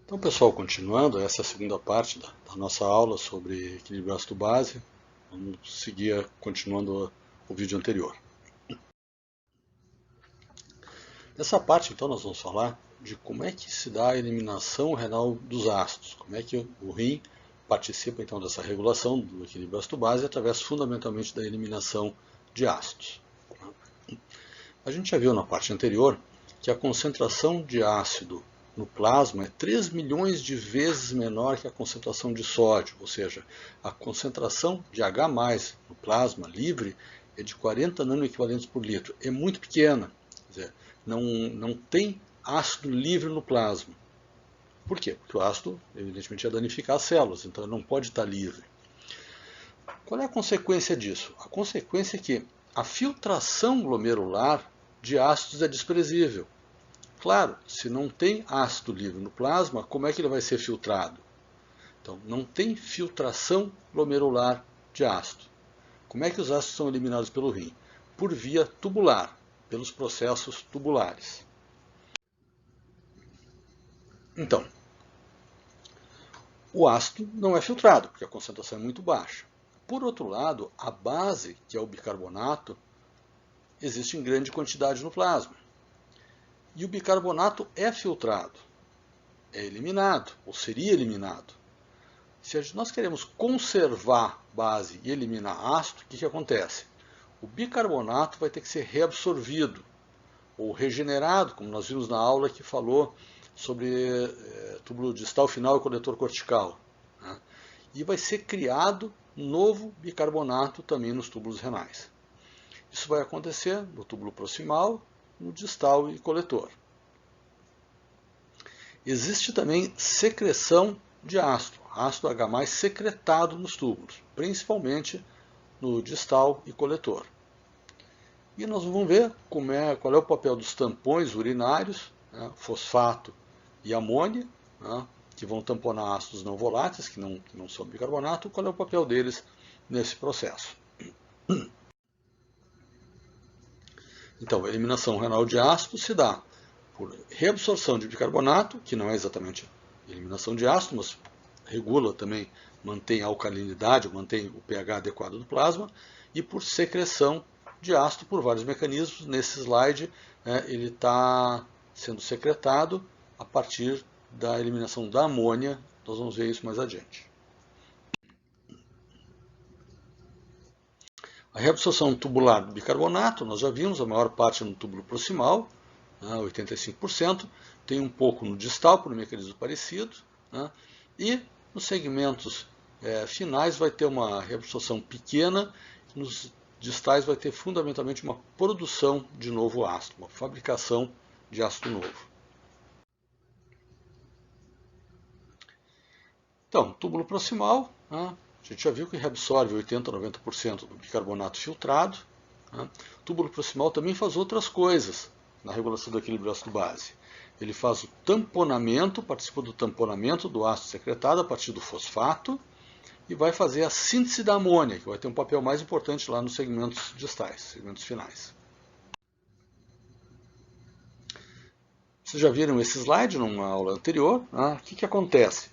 Então, pessoal, continuando, essa é a segunda parte da nossa aula sobre equilíbrio ácido-base. Vamos seguir continuando o vídeo anterior. Nessa parte, então, nós vamos falar de como é que se dá a eliminação renal dos ácidos, como é que o rim participa, então, dessa regulação do equilíbrio ácido-base através, fundamentalmente, da eliminação de ácidos. A gente já viu na parte anterior que a concentração de ácido no plasma é 3 milhões de vezes menor que a concentração de sódio, ou seja, a concentração de H+, no plasma livre é de 40 nanoequivalentes por litro. É muito pequena, quer dizer, não tem ácido livre no plasma. Por quê? Porque o ácido, evidentemente, ia danificar as células, então ele não pode estar livre. Qual é a consequência disso? A consequência é que a filtração glomerular de ácidos é desprezível. Claro, se não tem ácido livre no plasma, como é que ele vai ser filtrado? Então, não tem filtração glomerular de ácido. Como é que os ácidos são eliminados pelo rim? Por via tubular, pelos processos tubulares. Então, o ácido não é filtrado, porque a concentração é muito baixa. Por outro lado, a base, que é o bicarbonato, existe em grande quantidade no plasma. E o bicarbonato é filtrado, é eliminado, ou seria eliminado. Se nós queremos conservar base e eliminar ácido, o que acontece? O bicarbonato vai ter que ser reabsorvido, ou regenerado, como nós vimos na aula que falou sobre túbulo distal final e coletor cortical. Né? E vai ser criado novo bicarbonato também nos túbulos renais. Isso vai acontecer no túbulo proximal, no distal e coletor. Existe também secreção de ácido H+, secretado nos túbulos, principalmente no distal e coletor. E nós vamos ver qual é o papel dos tampões urinários, né, fosfato e amônia, né, que vão tamponar ácidos não voláteis, que não são bicarbonato, qual é o papel deles nesse processo. Então, a eliminação renal de ácido se dá por reabsorção de bicarbonato, que não é exatamente eliminação de ácido, mas regula também, mantém a alcalinidade, mantém o pH adequado do plasma, e por secreção de ácido por vários mecanismos. Nesse slide, ele está sendo secretado a partir da eliminação da amônia. Nós vamos ver isso mais adiante. A reabsorção tubular do bicarbonato, nós já vimos, a maior parte no túbulo proximal, 85%, tem um pouco no distal, por um mecanismo parecido, e nos segmentos finais vai ter uma reabsorção pequena, nos distais vai ter fundamentalmente uma produção de novo ácido, uma fabricação de ácido novo. Então, túbulo proximal, a gente já viu que reabsorve 80% a 90% do bicarbonato filtrado. O túbulo proximal também faz outras coisas na regulação do equilíbrio ácido-base. Ele faz o tamponamento, participa do tamponamento do ácido secretado a partir do fosfato e vai fazer a síntese da amônia, que vai ter um papel mais importante lá nos segmentos distais, segmentos finais. Vocês já viram esse slide numa aula anterior. O que acontece?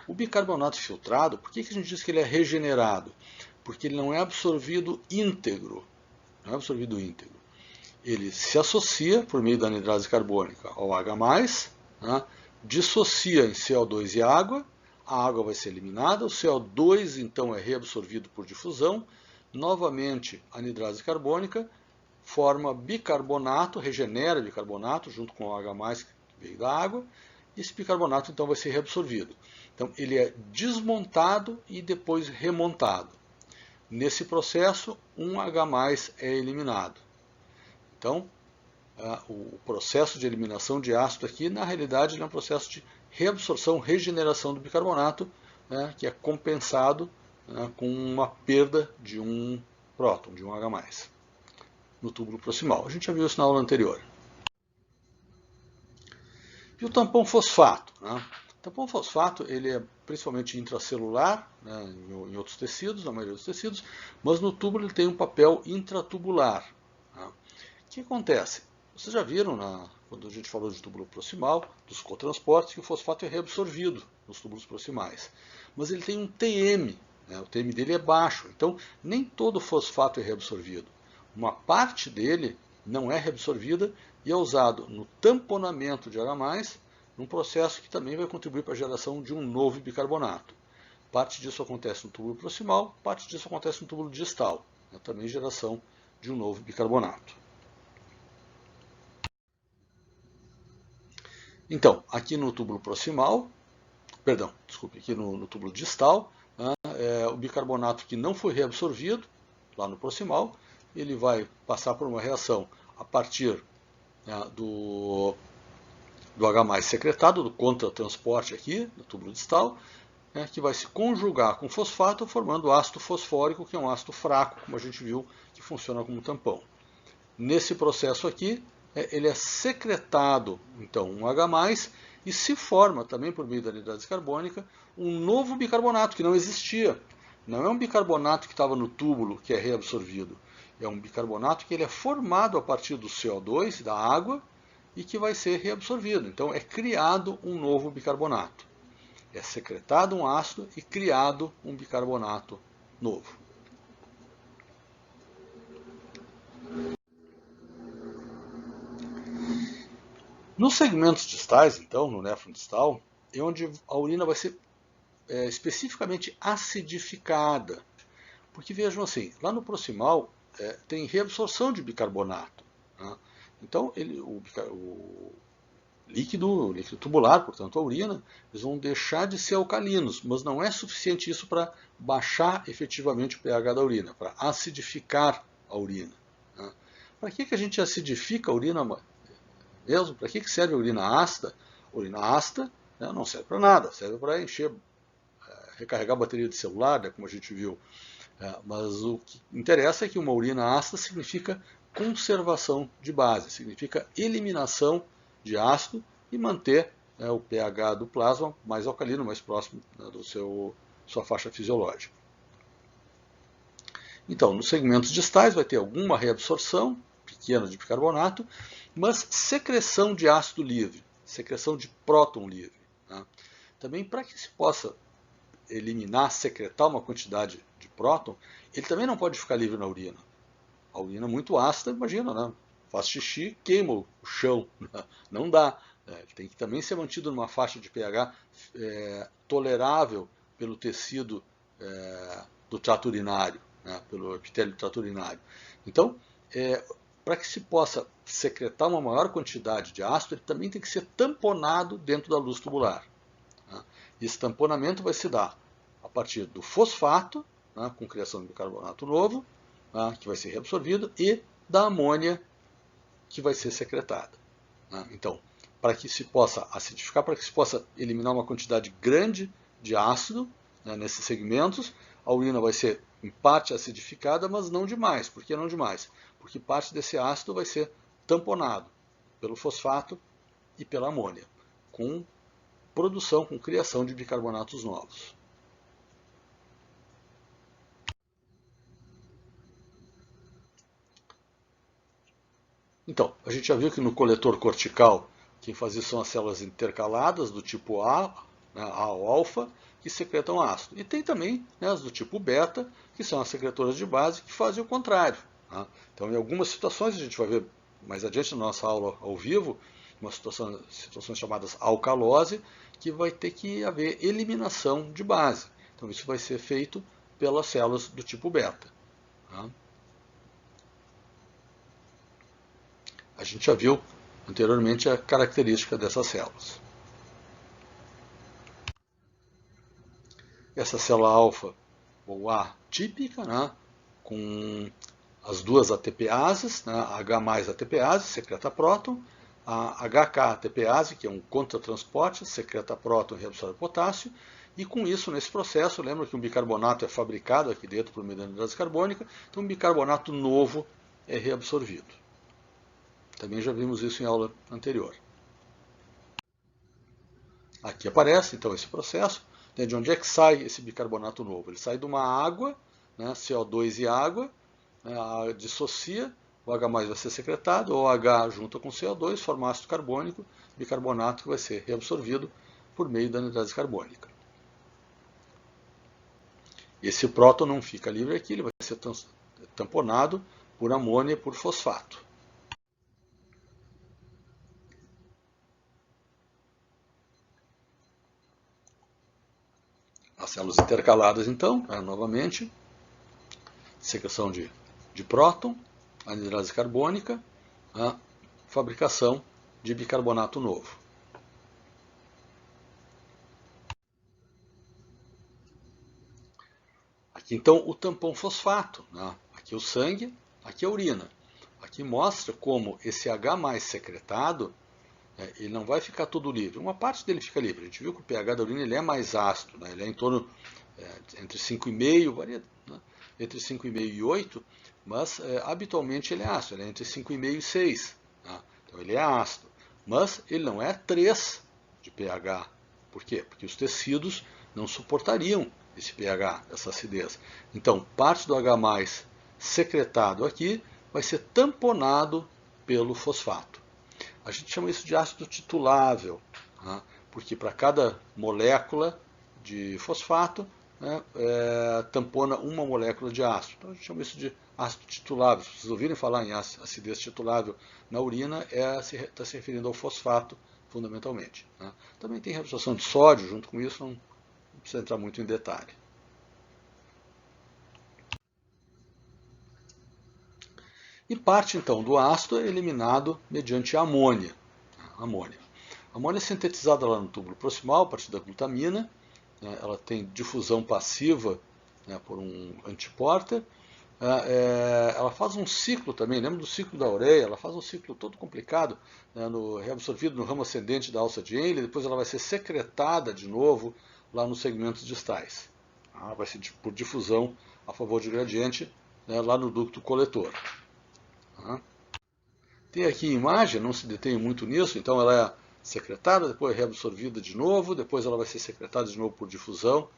O bicarbonato filtrado, por que a gente diz que ele é regenerado? Porque ele não é absorvido íntegro. Não é absorvido íntegro. Ele se associa, por meio da anidrase carbônica, ao H+, dissocia em CO2 e água, a água vai ser eliminada, o CO2 então é reabsorvido por difusão, novamente a anidrase carbônica, forma bicarbonato, regenera bicarbonato junto com o H+, que veio da água, e esse bicarbonato então vai ser reabsorvido. Então ele é desmontado e depois remontado. Nesse processo, um H+ é eliminado. Então, o processo de eliminação de ácido aqui, na realidade, é um processo de reabsorção, regeneração do bicarbonato, que é compensado com uma perda de um próton, de um H+, no túbulo proximal. A gente já viu isso na aula anterior. E o tampão fosfato? O tampão fosfato ele é principalmente intracelular, em outros tecidos, na maioria dos tecidos, mas no túbulo ele tem um papel intratubular. O que acontece? Vocês já viram, quando a gente falou de túbulo proximal, dos cotransportes, que o fosfato é reabsorvido nos túbulos proximais. Mas ele tem um TM, né? O TM dele é baixo, então nem todo fosfato é reabsorvido. Uma parte dele não é reabsorvida e é usado no tamponamento de H+, num processo que também vai contribuir para a geração de um novo bicarbonato. Parte disso acontece no túbulo proximal, parte disso acontece no túbulo distal, né? Também geração de um novo bicarbonato. Então, aqui no túbulo proximal, perdão, desculpe, aqui no túbulo distal, né, o bicarbonato que não foi reabsorvido, lá no proximal, ele vai passar por uma reação a partir, né, do H+ secretado, do contratransporte aqui, no túbulo distal, né, que vai se conjugar com fosfato, formando ácido fosfórico, que é um ácido fraco, como a gente viu, que funciona como tampão. Nesse processo aqui, ele é secretado, então, um H+, e se forma também por meio da anidrose carbônica um novo bicarbonato que não existia. Não é um bicarbonato que estava no túbulo que é reabsorvido. É um bicarbonato que ele é formado a partir do CO2, da água, e que vai ser reabsorvido. Então é criado um novo bicarbonato. É secretado um ácido e criado um bicarbonato novo. Nos segmentos distais, então, no néfron distal, é onde a urina vai ser especificamente acidificada. Porque vejam assim, lá no proximal tem reabsorção de bicarbonato. Né? Então, o líquido tubular, portanto a urina, eles vão deixar de ser alcalinos, mas não é suficiente isso para baixar efetivamente o pH da urina, para acidificar a urina. Né? Para que a gente acidifica a urina mesmo? Para que serve a urina ácida? A urina ácida, né, não serve para nada, serve para encher, recarregar a bateria de celular, né, como a gente viu. Mas o que interessa é que uma urina ácida significa conservação de base, significa eliminação de ácido e manter o pH do plasma mais alcalino, mais próximo, né, sua faixa fisiológica. Então, nos segmentos distais vai ter alguma reabsorção pequena de bicarbonato, mas secreção de ácido livre, secreção de próton livre. Né? Também para que se possa eliminar, secretar uma quantidade de próton, ele também não pode ficar livre na urina. A urina muito ácida, imagina, né? Faz xixi, queima o chão. Não dá. Ele tem que também ser mantido numa faixa de pH tolerável pelo tecido do trato urinário, né? Pelo epitélio do trato urinário. Então, para que se possa secretar uma maior quantidade de ácido, ele também tem que ser tamponado dentro da luz tubular. Né? Esse tamponamento vai se dar a partir do fosfato, né, com criação de bicarbonato novo, né, que vai ser reabsorvido, e da amônia, que vai ser secretada. Né? Então, para que se possa acidificar, para que se possa eliminar uma quantidade grande de ácido, né, nesses segmentos, a urina vai ser em parte acidificada, mas não demais. Por que não demais? Porque parte desse ácido vai ser tamponado pelo fosfato e pela amônia, com produção, com criação de bicarbonatos novos. Então, a gente já viu que no coletor cortical, quem faz isso são as células intercaladas do tipo A, né, A ou alfa, que secretam ácido. E tem também, né, as do tipo beta, que são as secretoras de base, que fazem o contrário. Tá? Então, em algumas situações, a gente vai ver mais adiante na nossa aula ao vivo, umas situações chamadas alcalose, que vai ter que haver eliminação de base. Então, isso vai ser feito pelas células do tipo beta. Tá? A gente já viu anteriormente a característica dessas células. Essa célula alfa, ou A típica, né, com as duas ATPases, né, H+ ATPase, secreta próton, a HK ATPase, que é um contratransporte, secreta próton e reabsorve potássio, e com isso, nesse processo, lembra que um bicarbonato é fabricado aqui dentro por meio da anidrose carbônica, então um bicarbonato novo é reabsorvido. Também já vimos isso em aula anterior. Aqui aparece, então, esse processo. De onde é que sai esse bicarbonato novo? Ele sai de uma água, né, CO2 e água, né, dissocia, o H+ vai ser secretado, o H junta com CO2, forma ácido carbônico, bicarbonato que vai ser reabsorvido por meio da anidrase carbônica. Esse próton não fica livre aqui, ele vai ser tamponado por amônia e por fosfato. As células intercaladas, então, novamente, secreção de próton, anidrase carbônica, a fabricação de bicarbonato novo. Aqui, então, o tampão fosfato. Aqui o sangue, aqui a urina. Aqui mostra como esse H+ secretado, ele não vai ficar todo livre. Uma parte dele fica livre. A gente viu que o pH da urina ele é mais ácido, ele é em torno entre 5,5, varia, entre 5,5 e 8, mas habitualmente ele é ácido, ele é entre 5,5 e 6. Então ele é ácido, mas ele não é 3 de pH. Por quê? Porque os tecidos não suportariam esse pH, essa acidez. Então, parte do H+ secretado aqui vai ser tamponado pelo fosfato. A gente chama isso de ácido titulável, porque para cada molécula de fosfato, tampona uma molécula de ácido. Então a gente chama isso de ácido titulável. Se vocês ouvirem falar em acidez titulável na urina, está se referindo ao fosfato, fundamentalmente. Também tem reabsorção de sódio junto com isso, não precisa entrar muito em detalhe. E parte, então, do ácido é eliminado mediante a amônia. A amônia é sintetizada lá no túbulo proximal, a partir da glutamina. Ela tem difusão passiva por um antiporter. Ela faz um ciclo também, lembra do ciclo da ureia? Ela faz um ciclo todo complicado, reabsorvido no ramo ascendente da alça de Henle, depois ela vai ser secretada de novo lá nos segmentos distais. Vai ser por difusão a favor de gradiente lá no ducto coletor. Tem aqui a imagem, não se detém muito nisso, então ela é secretada, depois reabsorvida de novo, depois ela vai ser secretada de novo por difusão.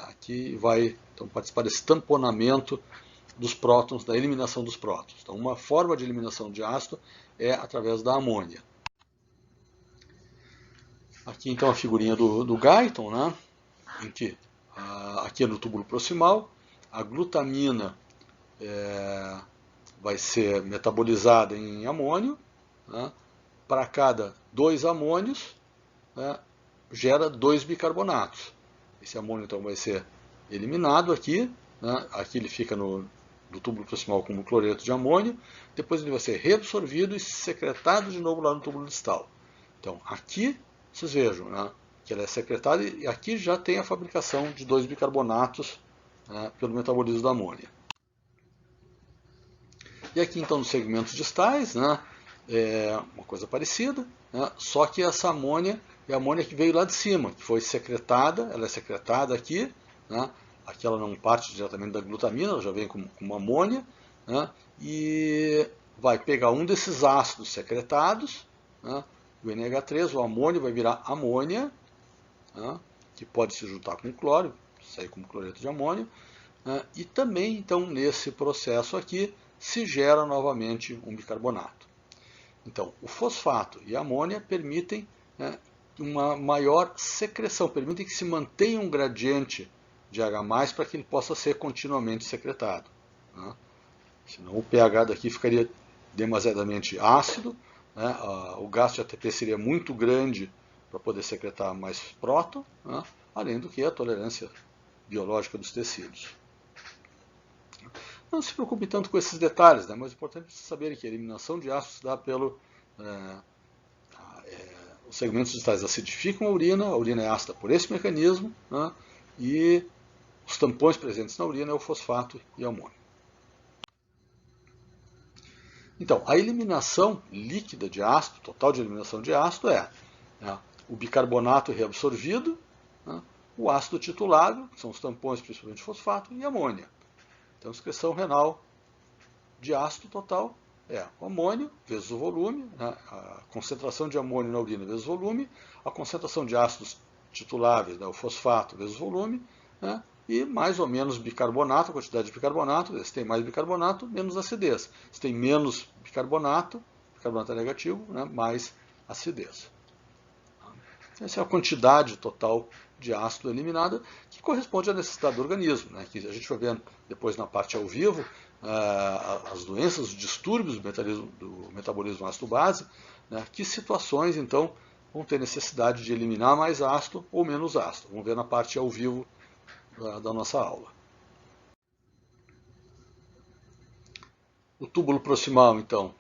Aqui vai então, participar desse tamponamento dos prótons, da eliminação dos prótons. Então, uma forma de eliminação de ácido é através da amônia. Aqui então a figurinha do Guyton, em que aqui é no túbulo proximal, a glutamina vai ser metabolizada em amônio. Para cada 2 amônios, gera 2 bicarbonatos. Esse amônio então vai ser eliminado aqui. Aqui ele fica no túbulo proximal como cloreto de amônio. Depois ele vai ser reabsorvido e secretado de novo lá no túbulo distal. Então aqui, vocês vejam que ela é secretada e aqui já tem a fabricação de 2 bicarbonatos pelo metabolismo da amônia. E aqui então nos segmentos distais, é uma coisa parecida, só que essa amônia é a amônia que veio lá de cima, que foi secretada, ela é secretada aqui, aqui ela não parte diretamente da glutamina, ela já vem com uma amônia, e vai pegar um desses ácidos secretados, o NH3, o amônio vai virar amônia, que pode se juntar com cloro, sair como cloreto de amônio, e também então nesse processo aqui se gera novamente um bicarbonato. Então, o fosfato e a amônia permitem uma maior secreção, permitem que se mantenha um gradiente de H+, para que ele possa ser continuamente secretado. Senão o pH daqui ficaria demasiadamente ácido, o gasto de ATP seria muito grande para poder secretar mais próton, além do que a tolerância biológica dos tecidos. Não se preocupe tanto com esses detalhes, mas é importante vocês saberem que a eliminação de ácido se dá pelo... os segmentos distais acidificam a urina é ácida por esse mecanismo, e os tampões presentes na urina é o fosfato e a amônio. Então, a eliminação líquida de ácido, total de eliminação de ácido, é o bicarbonato reabsorvido, o ácido titulável, que são os tampões, principalmente fosfato, e amônia. Então, a excreção renal de ácido total é o amônio vezes o volume, a concentração de amônio na urina vezes o volume, a concentração de ácidos tituláveis, o fosfato vezes o volume, e mais ou menos bicarbonato, a quantidade de bicarbonato, se tem mais bicarbonato, menos acidez. Se tem menos bicarbonato é negativo, né, mais acidez. Essa é a quantidade total de ácido eliminada, que corresponde à necessidade do organismo, né, que a gente vai ver depois na parte ao vivo, as doenças, os distúrbios do metabolismo ácido-base, né, que situações, então, vão ter necessidade de eliminar mais ácido ou menos ácido. Vamos ver na parte ao vivo da nossa aula. O túbulo proximal, então,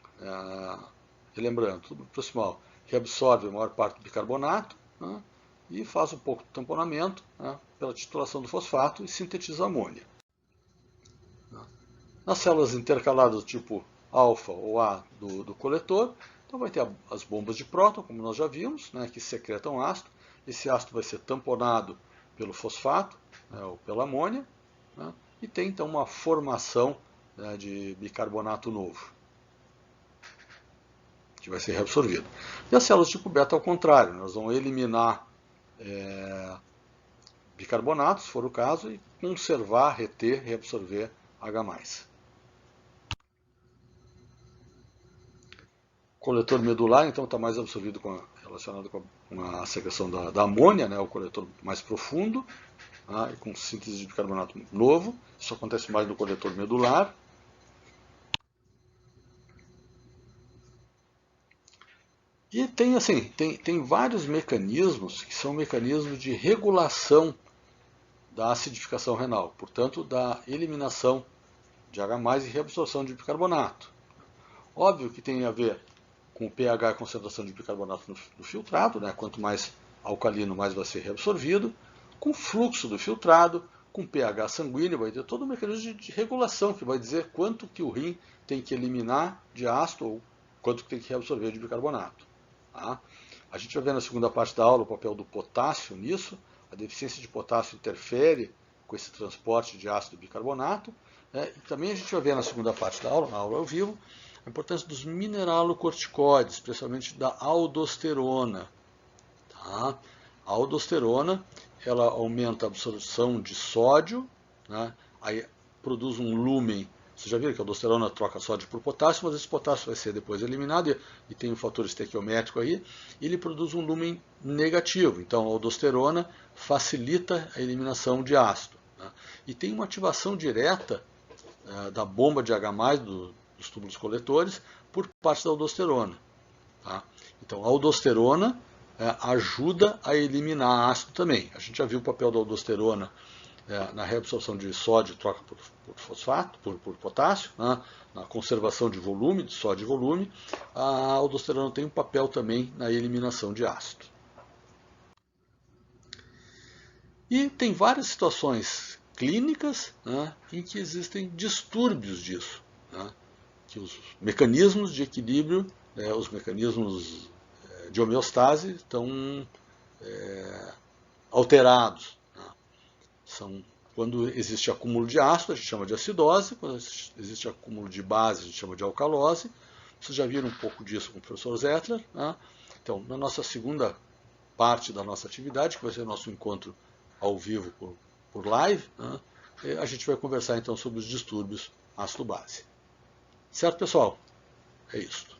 relembrando, o túbulo proximal reabsorve a maior parte do bicarbonato, né, e faz um pouco de tamponamento, né, pela titulação do fosfato e sintetiza amônia. Nas células intercaladas do tipo alfa ou A do coletor, então vai ter as bombas de próton, como nós já vimos, né, que secretam ácido. Esse ácido vai ser tamponado pelo fosfato, né, ou pela amônia, né, e tem então uma formação, né, de bicarbonato novo, que vai ser reabsorvido. E as células tipo beta ao contrário, nós vamos eliminar bicarbonato, se for o caso, e conservar, reter, reabsorver H+. Coletor medular, então, está mais absorvido relacionado com a secreção da amônia, né, o coletor mais profundo, né, e com síntese de bicarbonato novo. Isso acontece mais no coletor medular. E tem vários mecanismos que são mecanismos de regulação da acidificação renal, portanto, da eliminação de H+, e reabsorção de bicarbonato. Óbvio que tem a ver com o pH e concentração de bicarbonato no filtrado, né? Quanto mais alcalino, mais vai ser reabsorvido, com o fluxo do filtrado, com pH sanguíneo, vai ter todo um mecanismo de regulação que vai dizer quanto que o rim tem que eliminar de ácido ou quanto que tem que reabsorver de bicarbonato. Tá? A gente vai ver na segunda parte da aula o papel do potássio nisso. A deficiência de potássio interfere com esse transporte de ácido e bicarbonato. Né? E também a gente vai ver na segunda parte da aula, na aula ao vivo, a importância dos mineralocorticoides, especialmente da aldosterona. Tá? A aldosterona ela aumenta a absorção de sódio, né? Aí produz um lúmen. Vocês já viram que a aldosterona troca sódio por potássio, mas esse potássio vai ser depois eliminado, e tem um fator estequiométrico aí, e ele produz um lúmen negativo. Então a aldosterona facilita a eliminação de ácido. Né? E tem uma ativação direta da bomba de H+, dos túbulos coletores, por parte da aldosterona. Tá? Então a aldosterona ajuda a eliminar ácido também. A gente já viu o papel da aldosterona na reabsorção de sódio, troca por fosfato, por potássio, né? Na conservação de volume, de sódio e volume. A aldosterona tem um papel também na eliminação de ácido. E tem várias situações clínicas, né, em que existem distúrbios disso, né, que os mecanismos de equilíbrio, os mecanismos de homeostase estão alterados. Né. São quando existe acúmulo de ácido, a gente chama de acidose, quando existe acúmulo de base, a gente chama de alcalose. Vocês já viram um pouco disso com o professor Zettler. Né. Então, na nossa segunda parte da nossa atividade, que vai ser o nosso encontro ao vivo por live, né, a gente vai conversar então sobre os distúrbios ácido-base. Certo, pessoal? É isso.